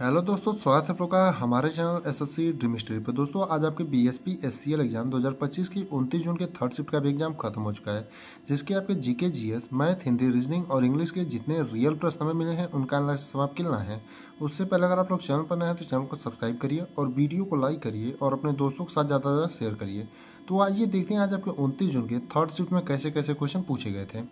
Hello दोस्तों, स्वागत है आप लोग का हमारे चैनल एसएससी ड्रीम स्टडी पर। दोस्तों आज आपके बीएसपी एससीएल एग्जाम 2025 की 29 जून के थर्ड शिफ्ट का भी एग्जाम खत्म हो चुका है, जिसके आपके GK GS math Hindi reasoning और इंग्लिश के जितने रियल प्रश्न हमें मिले हैं उनका एनालिसिस समाप्त करना है। उससे पहले अगर आप लोग चैनल पर नए हैं तो चैनल को सब्सक्राइब करिए और वीडियो को लाइक करिए और अपने दोस्तों के साथ ज़्यादा से ज़्यादा शेयर करिए। तो आइए देखते हैं आज आपके 29 जून के थर्ड शिफ्ट में कैसे कैसे क्वेश्चन पूछे गए थे।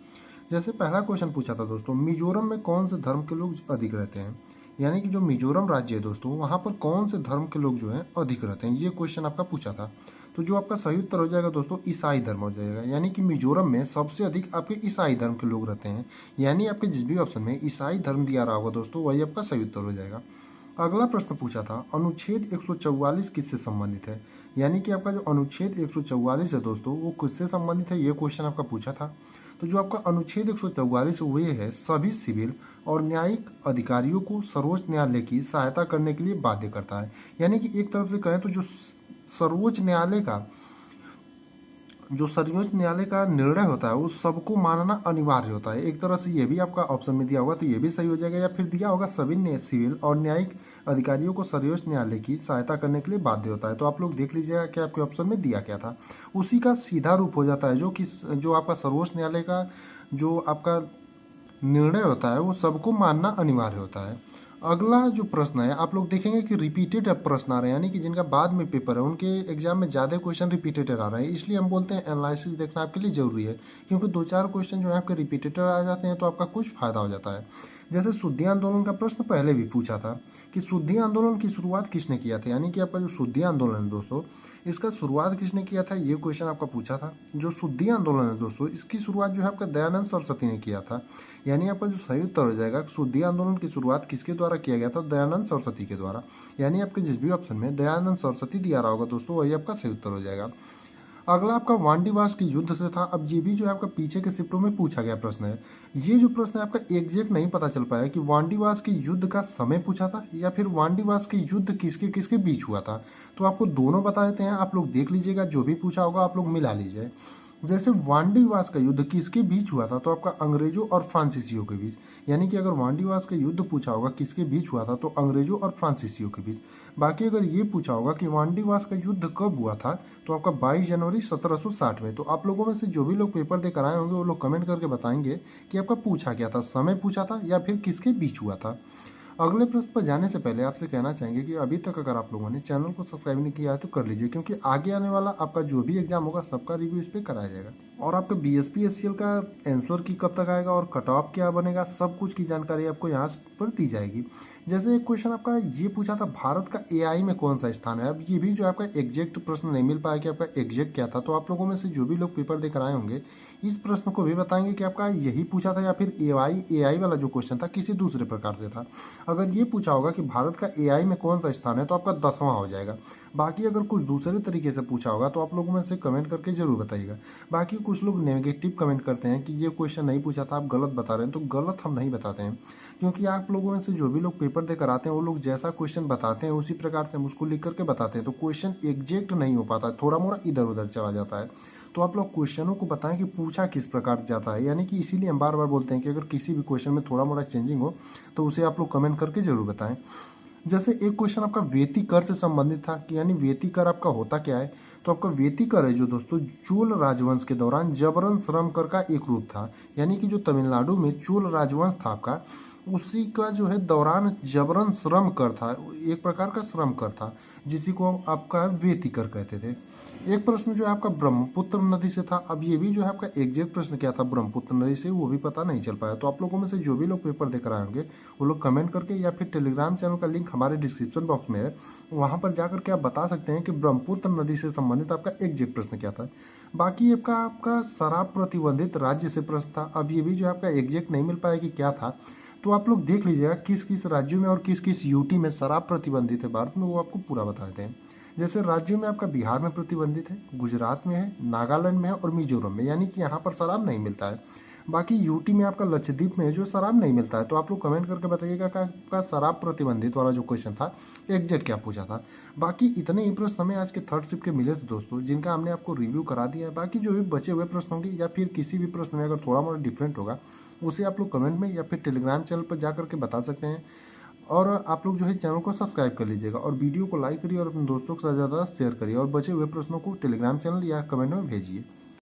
जैसे पहला क्वेश्चन पूछा था दोस्तों, मिजोरम में कौन से धर्म के लोग अधिक रहते हैं। यानी कि जो मिजोरम राज्य है दोस्तों, वहाँ पर कौन से धर्म के लोग जो हैं अधिक रहते हैं, ये क्वेश्चन आपका पूछा था। तो जो आपका सही उत्तर हो जाएगा दोस्तों, ईसाई धर्म हो जाएगा। यानी कि मिजोरम में सबसे अधिक आपके ईसाई धर्म के लोग रहते हैं। यानी आपके जिस भी ऑप्शन में ईसाई धर्म दिया रहा होगा दोस्तों, वही आपका सही उत्तर हो जाएगा। अगला प्रश्न पूछा था, अनुच्छेद 144 किससे संबंधित है। यानी कि आपका जो अनुच्छेद 144 है दोस्तों, वो किससे संबंधित है, ये क्वेश्चन आपका पूछा था। तो जो आपका अनुच्छेद 144 वो ये है, सभी सिविल और न्यायिक अधिकारियों को सर्वोच्च न्यायालय की सहायता करने के लिए बाध्य करता है। यानी कि एक तरफ से कहें तो जो सर्वोच्च न्यायालय का निर्णय होता है वो सबको मानना अनिवार्य होता है। एक तरह से ये भी आपका ऑप्शन में दिया होगा तो ये भी सही हो जाएगा, या फिर दिया होगा सभी सिविल और न्यायिक अधिकारियों को सर्वोच्च न्यायालय की सहायता करने के लिए बाध्य होता है। तो आप लोग देख लीजिएगा कि आपके ऑप्शन में दिया क्या था, उसी का सीधा रूप हो जाता है। जो आपका सर्वोच्च न्यायालय का जो आपका निर्णय होता है वो सबको मानना अनिवार्य होता है। अगला जो प्रश्न है, आप लोग देखेंगे कि रिपीटेड प्रश्न आ रहे हैं, यानी कि जिनका बाद में पेपर है उनके एग्जाम में ज़्यादा क्वेश्चन रिपीटेड आ रहे हैं। इसलिए हम बोलते हैं एनालिसिस देखना आपके लिए जरूरी है, क्योंकि दो चार क्वेश्चन जो है आपके रिपीटेड आ जाते हैं तो आपका कुछ फायदा हो जाता है। जैसे शुद्धि आंदोलन का प्रश्न पहले भी पूछा था कि शुद्धि आंदोलन की शुरुआत किसने किया था। यानी कि आपका जो शुद्धि आंदोलन है दोस्तों, इसका शुरुआत किसने किया था, ये क्वेश्चन आपका पूछा था। जो शुद्धि आंदोलन है दोस्तों, इसकी शुरुआत जो है आपका दयानंद सरस्वती ने किया था। यानी आपका जो सही उत्तर हो जाएगा, शुद्धि आंदोलन की शुरुआत किसके द्वारा किया गया था, दयानंद सरस्वती के द्वारा। यानी आपके जिस भी ऑप्शन में दयानंद सरस्वती दिया रहा होगा दोस्तों, वही आपका सही उत्तर हो जाएगा। अगला आपका वांडीवास की युद्ध से था। अब ये भी जो है आपका पीछे के शिफ्टों में पूछा गया प्रश्न है। ये जो प्रश्न है आपका एग्जैक्ट नहीं पता चल पाया कि वांडीवास की युद्ध का समय पूछा था या फिर वांडीवास की युद्ध किसके किसके बीच हुआ था। तो आपको दोनों बता देते हैं, आप लोग देख लीजिएगा, जो भी पूछा होगा आप लोग मिला लीजिए। जैसे वांडीवास का युद्ध किसके बीच हुआ था, तो आपका अंग्रेजों और फ्रांसीसियों के बीच। यानी कि अगर वांडीवास का युद्ध पूछा होगा किसके बीच हुआ था, तो अंग्रेजों और फ्रांसीसियों के बीच। बाकी अगर ये पूछा होगा कि वांडीवास का युद्ध कब हुआ था, तो आपका 22 जनवरी 1760 में। तो आप लोगों में से जो भी लोग पेपर देकर आए होंगे वो लोग कमेंट करके बताएंगे कि आपका पूछा क्या था, समय पूछा था या फिर किसके बीच हुआ था। अगले प्रश्न पर जाने से पहले आपसे कहना चाहेंगे कि अभी तक अगर आप लोगों ने चैनल को सब्सक्राइब नहीं किया है तो कर लीजिए, क्योंकि आगे आने वाला आपका जो भी एग्जाम होगा सबका रिव्यू इस पर कराया जाएगा। और आपका बीएसपी एससीएल का आंसर की कब तक आएगा और कट ऑफ क्या बनेगा, सब कुछ की जानकारी आपको यहाँ पर दी जाएगी। जैसे एक क्वेश्चन आपका ये पूछा था, भारत का एआई में कौन सा स्थान है। अब ये भी जो आपका एग्जैक्ट प्रश्न नहीं मिल पाया कि आपका एग्जैक्ट क्या था, तो आप लोगों में से जो भी लोग पेपर देकर आए होंगे इस प्रश्न को भी बताएंगे कि आपका यही पूछा था या फिर एआई वाला जो क्वेश्चन था किसी दूसरे प्रकार से था। अगर ये पूछा होगा कि भारत का एआई में कौन सा स्थान है, तो आपका 10वां हो जाएगा। बाकी अगर कुछ दूसरे तरीके से पूछा होगा तो आप लोगों में से कमेंट करके जरूर बताइएगा। बाकी कुछ लोग नेगेटिव कमेंट करते हैं कि ये क्वेश्चन नहीं पूछा था, आप गलत बता रहे हैं। तो गलत हम नहीं बताते हैं, क्योंकि आप लोगों में से जो भी लोग पेपर देकर आते हैं वो लोग जैसा क्वेश्चन बताते हैं उसी प्रकार से हम उसको लिख करके बताते हैं। तो क्वेश्चन एग्जैक्ट नहीं हो पाता, थोड़ा मोड़ा इधर उधर चला जाता है। तो आप लोग क्वेश्चनों को बताएं कि पूछा किस प्रकार जाता है। यानी कि इसीलिए हम बार बार बोलते हैं कि अगर किसी भी क्वेश्चन में थोड़ा मोड़ा चेंजिंग हो तो उसे आप लोग कमेंट करके जरूर बताएं। जैसे एक क्वेश्चन आपका वेती कर से संबंधित था कि यानी वेती कर आपका होता क्या है। तो आपका वेती कर है जो दोस्तों, चोल राजवंश के दौरान जबरन श्रम कर का एक रूप था। यानी कि जो तमिलनाडु में चोल राजवंश था आपका, उसी का जो है दौरान जबरन श्रम कर था, एक प्रकार का श्रम कर था, जिसी को आपका वेती कर कहते थे। एक प्रश्न जो है आपका ब्रह्मपुत्र नदी से था। अब ये भी जो है आपका एग्जैक्ट प्रश्न क्या था ब्रह्मपुत्र नदी से, वो भी पता नहीं चल पाया। तो आप लोगों में से जो भी लोग पेपर देकर आए होंगे वो लोग कमेंट करके या फिर टेलीग्राम चैनल का लिंक हमारे डिस्क्रिप्शन बॉक्स में है, वहाँ पर जाकर के आप बता सकते हैं कि ब्रह्मपुत्र नदी से संबंधित आपका एग्जैक्ट प्रश्न क्या था। बाकी आपका शराब प्रतिबंधित राज्य से प्रश्न था। अब ये भी जो आपका एग्जैक्ट नहीं मिल पाया कि क्या था। तो आप लोग देख लीजिएगा किस किस राज्यों में और किस किस यूटी में शराब प्रतिबंधित है भारत में, वो आपको पूरा बता देते हैं। जैसे राज्यों में आपका बिहार में प्रतिबंधित है, गुजरात में है, नागालैंड में है और मिजोरम में, यानी कि यहाँ पर शराब नहीं मिलता है। बाकी यूटी में आपका लक्षद्वीप में है जो शराब नहीं मिलता है। तो आप लोग कमेंट करके बताइएगा कि आपका शराब प्रतिबंधित वाला जो क्वेश्चन था एग्जैक्ट क्या पूछा था। बाकी इतने ही प्रश्न हमें आज के थर्ड शिफ्ट के मिले थे दोस्तों, जिनका हमने आपको रिव्यू करा दिया है। बाकी जो भी बचे हुए प्रश्न होंगे या फिर किसी भी प्रश्न में अगर थोड़ा मोड़ा डिफरेंट होगा, उसे आप लोग कमेंट में या फिर टेलीग्राम चैनल पर जा करके बता सकते हैं। और आप लोग जो है चैनल को सब्सक्राइब कर लीजिएगा और वीडियो को लाइक करिए और अपने दोस्तों के साथ ज़्यादा शेयर करिए और बचे हुए प्रश्नों को टेलीग्राम चैनल या कमेंट में भेजिए।